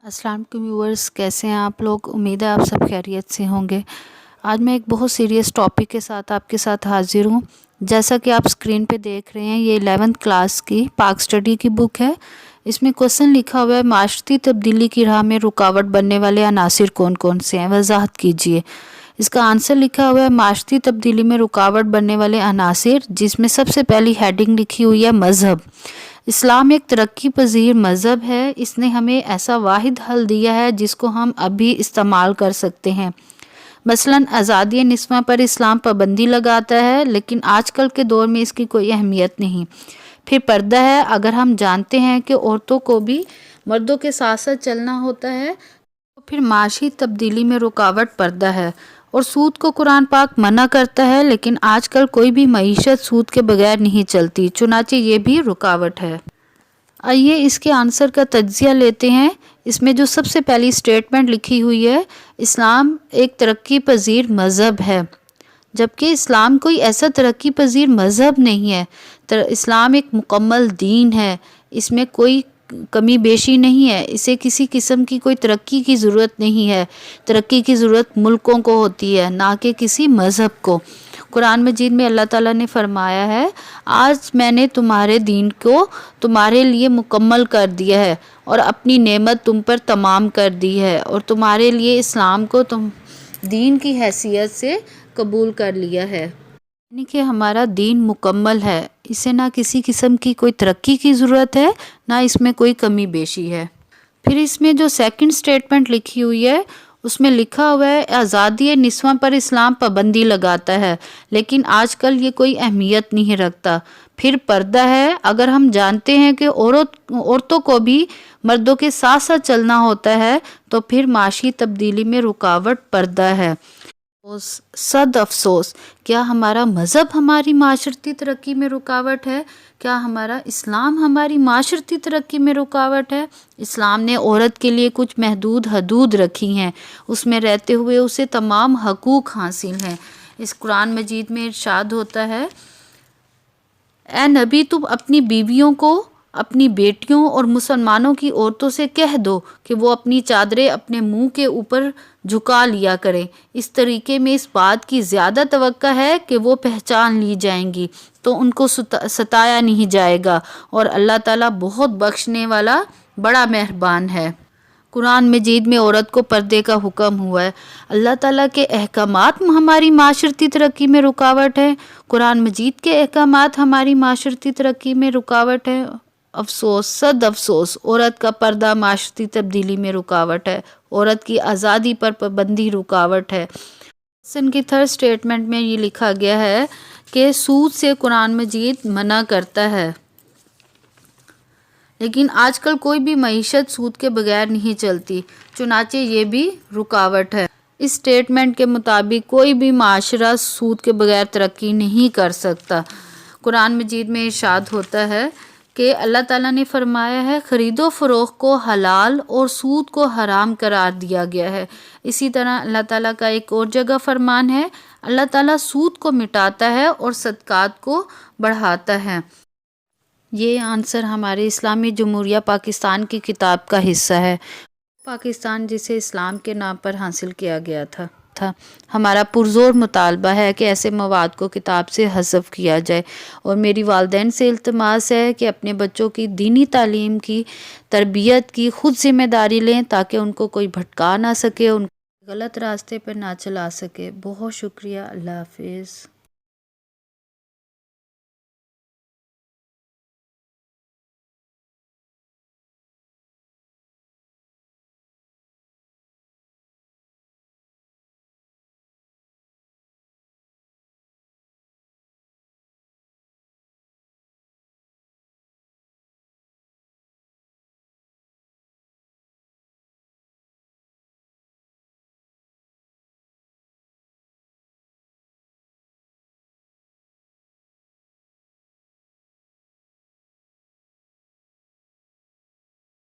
अस्सलाम वालेकुम व्यूअर्स, कैसे हैं आप लोग। उम्मीद है आप सब खैरियत से होंगे। आज मैं एक बहुत सीरियस टॉपिक के साथ आपके साथ हाजिर हूँ। जैसा कि आप स्क्रीन पे देख रहे हैं, ये 11th क्लास की पाक स्टडी की बुक है। इसमें क्वेश्चन लिखा हुआ है, माशरती तब्दीली की राह में रुकावट बनने वाले अनासिर कौन कौन से हैं, वजाहत कीजिए। इसका आंसर लिखा हुआ है, माशरती तब्दीली में रुकावट बनने वाले अनासिर, जिसमें सबसे पहली हेडिंग लिखी हुई है मज़हब। इस्लाम एक तरक्की पजीर मज़हब है। इसने हमें ऐसा वाहिद हल दिया है जिसको हम अभी इस्तेमाल कर सकते हैं। मसलन आज़ादी निस्वां पर इस्लाम पाबंदी लगाता है, लेकिन आजकल के दौर में इसकी कोई अहमियत नहीं। फिर पर्दा है, अगर हम जानते हैं कि औरतों को भी मर्दों के साथ साथ चलना होता है, तो फिर माशी तब्दीली में रुकावट पर्दा है। और सूद को कुरान पाक मना करता है, लेकिन आजकल कोई भी मईशत सूद के बगैर नहीं चलती, चुनाचे ये भी रुकावट है। आइए इसके आंसर का तज्जिया लेते हैं। इसमें जो सबसे पहली स्टेटमेंट लिखी हुई है, इस्लाम एक तरक्की पजीर मज़हब है, जबकि इस्लाम कोई ऐसा तरक्की पजीर मज़हब नहीं है। इस्लाम एक मुकम्मल दीन है, इसमें कोई कमी बेशी नहीं है। इसे किसी किस्म की कोई तरक्की की ज़रूरत नहीं है। तरक्की की ज़रूरत मुल्कों को होती है, ना कि किसी मज़हब को। कुरान मजीद में अल्लाह ताला ने फरमाया है, आज मैंने तुम्हारे दीन को तुम्हारे लिए मुकम्मल कर दिया है और अपनी नेमत तुम पर तमाम कर दी है, और तुम्हारे लिए इस्लाम को तुम दीन की हैसियत से कबूल कर लिया है। यानी कि हमारा दीन मुकम्मल है, इसे ना किसी किस्म की कोई तरक्की की ज़रूरत है, ना इसमें कोई कमी बेशी है। फिर इसमें जो सेकंड स्टेटमेंट लिखी हुई है, उसमें लिखा हुआ है, आज़ादी निस्वां पर इस्लाम पाबंदी लगाता है, लेकिन आजकल ये कोई अहमियत नहीं रखता। फिर पर्दा है, अगर हम जानते हैं कि औरतों को भी मर्दों के साथ साथ चलना होता है, तो फिर माशी तब्दीली में रुकावट पर्दा है। सद अफसोस, क्या हमारा मज़हब हमारी माशरती तरक्की में रुकावट है? क्या हमारा इस्लाम हमारी माशरती तरक्की में रुकावट है? इस्लाम ने औरत के लिए कुछ महदूद हदूद रखी हैं, उसमें रहते हुए उसे तमाम हकूक़ हासिल हैं। इस कुरान मजीद में इरशाद होता है, ए नबी, तुम अपनी बीवियों को, अपनी बेटियों और मुसलमानों की औरतों से कह दो कि वो अपनी चादरें अपने मुंह के ऊपर झुका लिया करें। इस तरीके में इस बात की ज़्यादा तवक्का है कि वो पहचान ली जाएंगी, तो उनको सताया नहीं जाएगा, और अल्लाह ताला बहुत बख्शने वाला बड़ा मेहरबान है। कुरान मजीद में औरत को पर्दे का हुक्म हुआ है। अल्लाह ताला के अहकामात हमारी माशरती तरक्की में रुकावट है, कुरान मजीद के अहकामात हमारी माशरती तरक्की में रुकावट है। अफसोस, सद अफसोस, औरत का पर्दा माशरती तब्दीली में रुकावट है, औरत की आज़ादी पर पाबंदी रुकावट है। की थर्ड स्टेटमेंट में ये लिखा गया है कि सूद से कुरान मजीद मना करता है, लेकिन आजकल कोई भी मईशत सूद के बगैर नहीं चलती, चुनाचे ये भी रुकावट है। इस स्टेटमेंट के मुताबिक कोई भी माशरा सूद के बगैर तरक्की नहीं कर सकता। कुरान मजीद में इरशाद होता है कि अल्लाह ताला ने फरमाया है, ख़रीदो फ़रोख्त को हलाल और सूद को हराम करार दिया गया है। इसी तरह अल्लाह ताला का एक और जगह फरमान है, अल्लाह ताला सूद को मिटाता है और सदक़ात को बढ़ाता है। ये आंसर हमारे इस्लामी जमहूरिया पाकिस्तान की किताब का हिस्सा है। पाकिस्तान जिसे इस्लाम के नाम पर हासिल किया गया था। हमारा पुरज़ोर मुतालबा है कि ऐसे मवाद को किताब से हज़फ किया जाए, और मेरी वालिदैन से इल्तिमास है कि अपने बच्चों की दीनी तालीम की, तरबियत की खुद ज़िम्मेदारी लें, ताकि उनको कोई भटका ना सके, उनको गलत रास्ते पर ना चला सके। बहुत शुक्रिया। अल्लाह हाफिज़।